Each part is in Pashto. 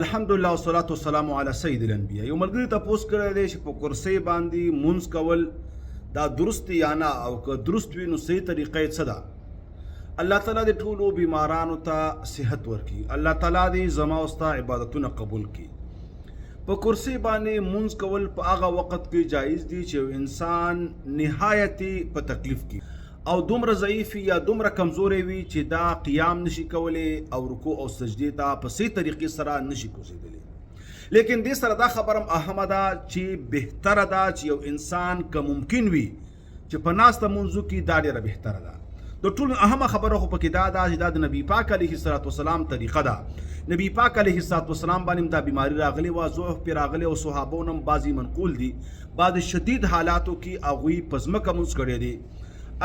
الحمدلله والصلاة والسلام علی سید الانبیاء. یو ملګری تپوس کړی دی چې په کرسۍ باندې مونځ کول دا درست دی یا نه، او که درست وي نو صحیح طریقه یې څه ده. الله تعالی دې ټولو بیمارانو ته صحت ورکړي. الله تعالی دې زما او ستا عبادتونه قبول کړي. په کرسۍ باندې مونځ کول په هغه وخت کې جایز دی چې انسان نهایتي په تکلیف کې او دومره ضعیف یا دومره کمزوری وي چې دا قیام نشي کولی او رکوع او سجدې ته په صحیح طریقې سره نشي کوزېدلی. لیکن دې سره دا خبره هم اهمه ده چې بهتره ده چې یو انسان که ممکن وي چې په ناسته مونځو کې دا ډېره بهتره ده. د ټولو اهمه خبره خو پکې دا ده چې دا د نبي پاک علیه السلام طریقه ده. نبی پاک علیه السلام باندې دا بیماری راغلی وه، ضعف پرې راغلی او صحابو نه هم بعضې منقول دي بعض شدید حالاتو کې هغوی په ځمکه مونځ کړی دی.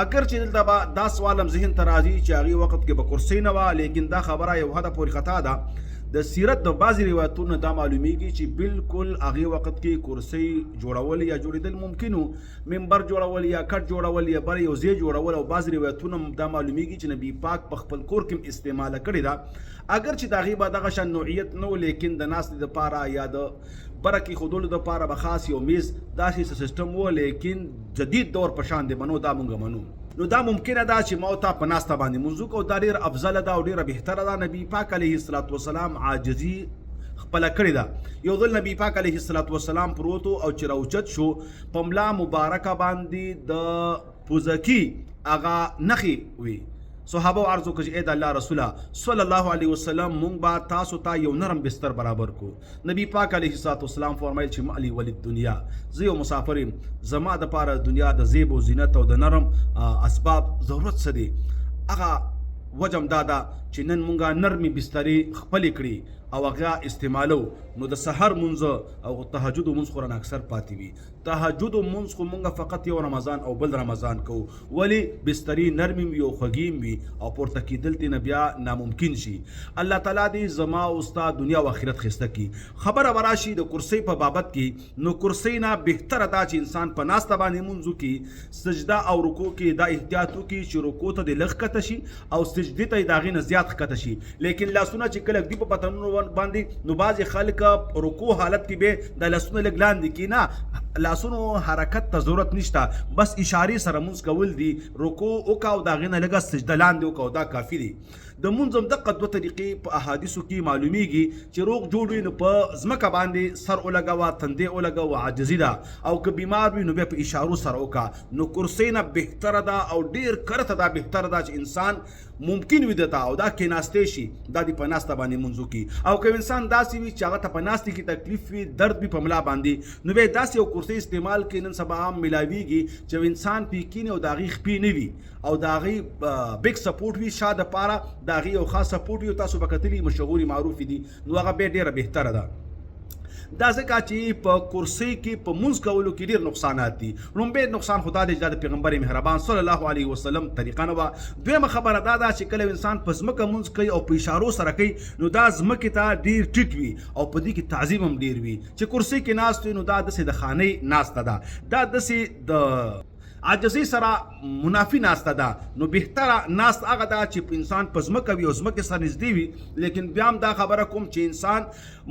اگر چې دلته به دا سوال هم ذهن ته راځي چې هغې وخت کې به کرسۍ نه وه، لیکن دا خبره یو حده پورې خطا ده. د سیرت د بعضې روایتونو دا معلومیږي چې بالکل هغې وخت کې کرسۍ جوړول یا جوړېدل ممکن و، منبر جوړول یا کټ جوړول یا بل یو ځای جوړول، او بعضې روایتونه دا معلومیږي چې نبي پاک په خپل کور کې هم استعماله کړې ده. اگر چې د هغې به دغه شان نوعیت نه و، لیکن د ناستې دپاره یا د بره کې ښودلو دپاره به خاص یو میز داسې سیسټم و، لیکن جدید دور په شان دی منو، دا مونږ منو. نو دا ممکنه ده چې ما او تا په ناسته باندې مونځ وکړو، دا ډېره افضله ده او ډېره بهتره ده. نبي پاک علیه السلام عاجزي خپله کړې ده. یو ځل نبي پاک علیه السلام پروت او چې راوچت شو، په ملا مبارکه باندې د پوزکي هغه نښې وي. صحابه عرض وکړه چې ای د الله رسوله صلی الله علیه وسلم مونږ به تاسو ته یو نرم بستر برابر کو. نبی پاک علیه السلام فرمایل چې مالی ولید دنیا، زه یو مسافر یم، زما دپاره دنیا د زیب و زینت او د نرم اسباب ضرورت څه دی. هغه وجه هم دا ده چې نن مونږه نرمې بسترې خپلې کړي او هغه استعمالو. نو د سحر مونځ او تهجد مونځ خو رانه اکثر پاتې وي. تهجد مونځ خو مونږه فقط یو رمضان او بل رمضان کوو، ولی بسترې نرمې وي او خوږې وي او پورته کېدل ترې بیا ناممکن شي. الله تعالی دې زما او ستا دنیا او آخرت ښایسته کړي. خبره به راشي د کرسۍ په بابت کې، نو کرسۍ نه بهتره ده چې انسان په ناسته باندې مونځ وکړي، سجده او رکوع کې دا احتیاط وکړي چې رکوع ته دې لږ ښکته شي او سجدې ته یې د هغې نه زیات ښکته شي. لیکن لاسونه چې کله ږدي په پتنونو باندې، نو بعضې خلک رکوع حالت کې به د لاسونه لږ لاندې کړي. نه، لاسونو حرکت ته ضرورت نشته، بس اشارې سره مونځ کول دي. رکوع وکړه او د هغې نه لږه سجده لاندې وکړه، دا کافي دی. د مونځ هم دقه دوه طریقې په احادیثو کې معلومیږي چې روغ جوړ وي نو په ځمکه باندې سر ولګوه، تندې ولګوه، عاجزي ده. او که بیمار وي نو بیا په اشارو سره وکړه. نو کرسۍ نه بهتره ده او ډېر کرته ده بهتره ده چې انسان ممکن وي دته او دا کېناستی شي، دا دې په ناسته باندې مونځ وکړي. او که انسان داسې وي چې هغه ته په ناستې کې تکلیف وي، درد وي په ملا باندې، نو بیا داسې یو کرسۍ استعمال کړي. نن سبا هم میلاویږي چې انسان پې کیني او د هغې خپې نه وي او د هغې بیګ سپورټ وي شا دپاره، د هغې یو خاص سپورټ وي. تاسو به کتلي مشهورې معروفې دي، نو هغه بیا ډېره بهتره ده. دا ځکه چې په کرسۍ کې په مونځ کولو کې ډېر نقصانات دي. لومبی نقصان خو دا دی چې دا د پیغمبر مهربان صلی الله علیه وسلم طریقه نه وه. دویمه خبره دا ده چې کله انسان په ځمکه مونځ کوي او په اشارو سره کوي، نو دا ځمکې ته ډېر ټیټ وي او په دې کې تعظیم هم ډېر وي. چې کرسۍ کې ناست وي نو دا داسې د خانۍ ناسته ده، دا داسې د عاجزۍ سره منافي ناسته ده. نو بهتره ناست هغه ده چې انسان په ځمکه وي او ځمکې سره نږدې وي. لیکن بیا هم دا خبره کوم چې انسان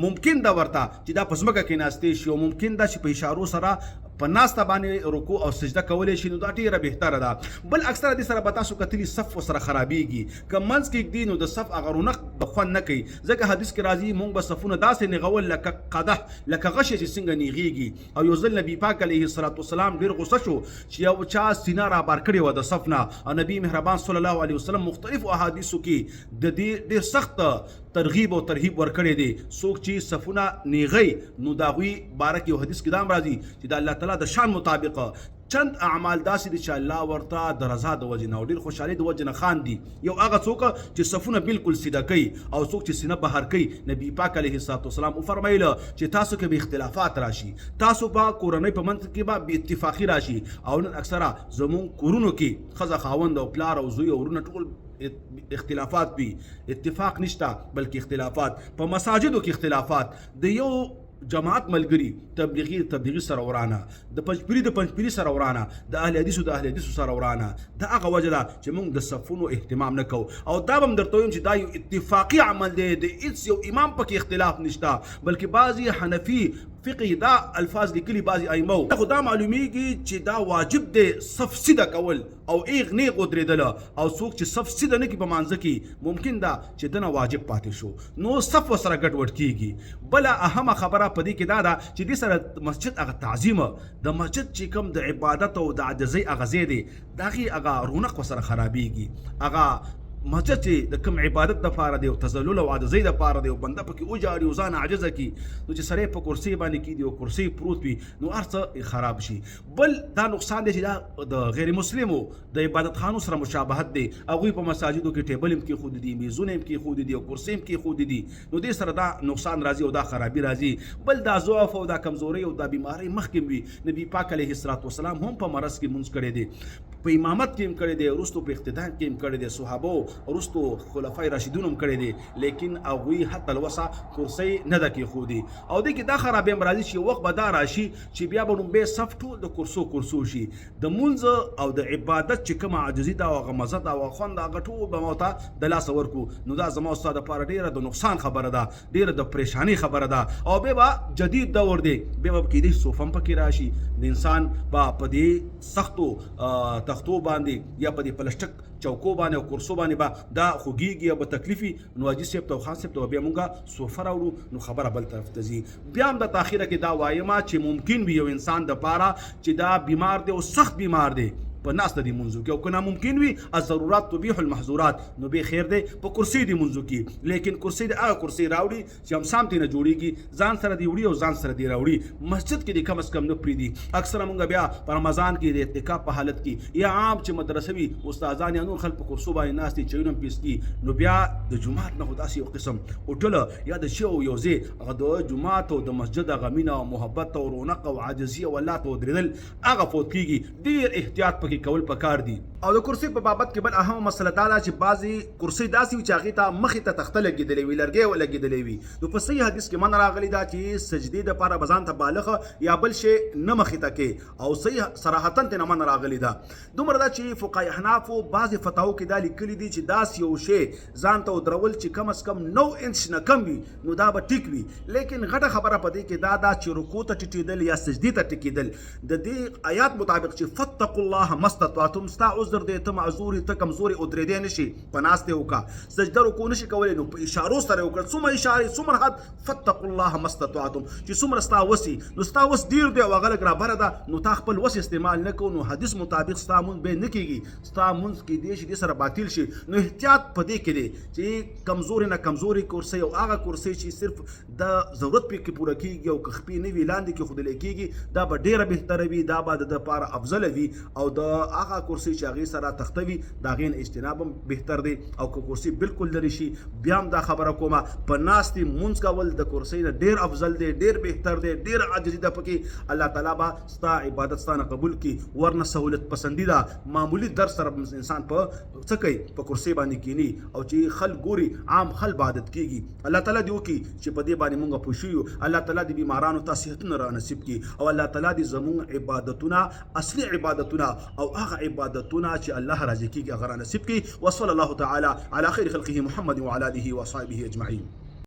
ممکن ده ورته چې دا په ځمکه کې ناستې شي او ممکن ده چې په اشارو سره په ناسته باندې رکوع او سجده کولی شي، نو دا ډېره بهتره ده. بل اکثره دې سره به تاسو کتلي صف ورسره خرابېږي. که منځ کې ږدي نو د صف هغه رونق به خوند نه کوي، ځکه حدیث کې راځي مونږ به صفونه داسې نیغول لکه قدح، لکه غشې چې څنګه نیغېږي. او یو ځل نبي پاک علیه السلام ډېر غصه شو چې یو چا سینه رابار کړې وه د صف نه، او نبي مهربان صلی الله علیه وسلم مختلفو احادیثو کې د دې ډېر سخت ترغیب او ترهیب ورکړی دی. څوک چې صفونه نیغی نو د هغوی باره کې یو حدیث کې دا هم راځي چې د الله تعالی د شان مطابق چند اعمال داسې دي چې الله ورته د رضا د وجې نه او ډېر خوشحالۍ د وجې نه خاندي. یو هغه څوک چې صفونه بالکل سیده کوي او څوک چې سینه بهر کوي. نبي پاک علیه السلام وفرمایله چې تاسو کې به اختلافات راشي، تاسو به کورنۍ په منځ کې به بې اتفاقي راشي. او نن اکثره زمونږ کورونو کې ښځه خاوند او پلار او زوی او ورونه ټول اختلافات وي. اتفاق نشته بلکې اختلافات. په مساجدو کې اختلافات. د یو جماعت ملګری تبلیغي سره ورانه د پنځپيري سره ورانه د اهل حدیثو سره ورانه دا هغه وجه ده چې موږ د صفونو اهتمام نه کوو او دا به هم درته وایم چې دا یو اتفاقي عمل دی د هیڅ یو امام پکې اختلاف نشته بلکې بعضي حنفي فقه دا الفاظ لیکلي بعضي ائمو خو دا معلومیږي چې دا واجب دی صف سیده کول او ایغ نیغ ودرېدله او څوک چې صف سیده نه کړي په مانځه کې ممکن ده چې دنه واجب پاتې شو نو صف ورسره ګډوډ کېږي بله اهمه خبره په دې کې دا ده چې دې سره مسجد هغه تعظیمه د مسجد چې کوم د عبادت او د عاجزۍ هغه ځای دی د هغې هغه رونق ورسره خرابېږي هغه مسجد چې د کوم عبادت دپاره دی او تذلل او عاجزۍ دپاره دی او بنده پکې وجاړي او ځان عاجزه کړي نو چې سړی په کرسۍ باندې کېږدي او کرسۍ پروت وي نو هر څه خراب شي بل دا نقصان دی چې دا د غیر مسلمو د عبادت خانو سره مشابهت دی هغوی په مساجدو کې ټیبل هم کېښودي دي میزونه هم کېښودي دي او کرسۍ هم کېښودي دي نو دې سره دا نقصان راځي او دا خرابي راځي بل دا ضعف او دا کمزورۍ او دا بیمارۍ مخکې وي نبي پاک علیه السلام هم په مرض کې مونځ کړی دی په امامت کې هم کړی دی وروستو په اقتداء کې هم کړی دی صحابو وروستو خلفای راشدون هم کړی دی لیکن هغوی حتی الوسع کرسۍ نه ده کېښودي او دې کې دا خرابي هم راځي چې وخت به دا راشي چې بیا به لومبی صف ټول د کرسو شي د مونځ او د عبادت چې کومه عاجزي ده او هغه مزه ده او خوند هغه ټول به مو ته د لاسه ورکړو نو دا زما ستا دپاره ډېره د نقصان خبره ده ډېره د پریشانۍ خبره ده او بیا به جدید دور دی بیا به کېدای شي صوفه هم پکې راشي د انسان به په دې سختو تختو باندې یا په دې پلسټک چوکو باندې او کرسو باندې به دا خوږیږي او به تکلیفي نو حاجي صاحب ته او خان صاحب ته بیا مونږه صوفه راوړو نو خبره بل طرف ته ځي بیا هم د تاخیره کې دا وایمه چې ممکن وي یو انسان دپاره چې دا بیمار دی او سخت بیمار دی په ناسته دی منځو کې او که ناممکن وي الضرورات تبیح المحظورات نو به خیر دی په کرسۍ دی منځو کې لیکن کرسۍ د هغه کرسۍ راوړي چې هم سام ترې نه جوړېږي ځان سره دی وړي او ځان سره دی راوړي مسجد کې دی کم از کم نه پرېږدي اکثره مونږ بیا په رمضان کې د اعتکاف په حالت کې یا عام چې مدرسه وي استادان یا نور خلک په کرسو باندې ناست دي چایونه هم پیس کړي نو بیا د جومات نه خو داسې یو قسم هوټله یا د شی او یو ځای هغه د جومات او د مسجد هغه مینه او محبت او رونق او عاجزي او الله ته ودرېدل هغه فوت کېږي ډېر احتیاط پکې کول پکار دي او د کرسۍ په بابت کې بل اهم مسله دا ده چې بعضې کرسۍ داسې وي چې هغې ته مخې ته تخته لګېدلې وي لرګی ولګېدلی وي نو په صحیح حدیث کې منع راغلی ده چې سجدې دپاره به ځان ته بالغه یا بل شی نه مخې ته کې او صحیح صراحتا ترې نه منع راغلی ده دومره ده چې فقهای احنافو بعضې فتاوو کې دا لیکلي دي چې داسې یو شی ځان ته ودرول چې کم از کم 9 انچ نه کم وي نو دا به ټیک وي لیکن غټه خبره په دې کې دا ده چې رکوع ته ټیټېدل یا سجدې ته ټیکېدل د دې آیات مطابق چې فاتقوا الله ما استطعتم ستا عذر دی ته معذوري ته کمزوري ودرېدی نه شي په ناستې وکړه سجده رکوع نه شي کولی نو په اشارو سره یې وکړه څومره اشارې څومره حد فاتقوا الله ما استطعتم چې څومره ستا وسي نو ستا وس ډېر دی او هغه لږ رابره ده نو تا خپل وس استعمال نه کوو نو حدیث مطابق ستا مونځ به نه کېږي ستا مونځ کېدی شي دې سره باطل شي نو احتیاط په دې کې دی چې کمزوري نه کمزوري کرسۍ او هغه کرسۍ چې صرف د ضرورت پکې پوره کېږي او که خپې نه وي لاندې کېښودلی کېږي دا به ډېره بهتره وي دا به د دپاره افضله وي او د هغه کرسۍ چې هغې سره تخته وي د هغې نه اجتناب هم بهتر دی او که کرسۍ بالکل لرې شي بیا هم دا خبره کومه په ناستې مونځ کول د کرسۍ نه ډېر افضل دی ډېر بهتر دی ډېر عاجزي ده پکې الله تعالی به ستا عبادت ستا نه قبول کړي ورنه سهولت پسندي ده معمولي درس سره انسان په څه کوي په کرسۍ باندې کینی او چې خلک ګوري عام خلک عبادت کېږي الله تعالی دې وکړي چې په دې باندې مونږ پوه شو یو الله تعالی دې بیمارانو ته صحتونه را نصیب کړي او الله تعالی دې زمونږ عبادتونه اصلي عبادتونه او هغه عبادتونه چې الله راضي کېږي هغه را نصیب کړي وصلی الله تعالی علی خیر خلقه محمد وعلى آله وصحبه اجمعین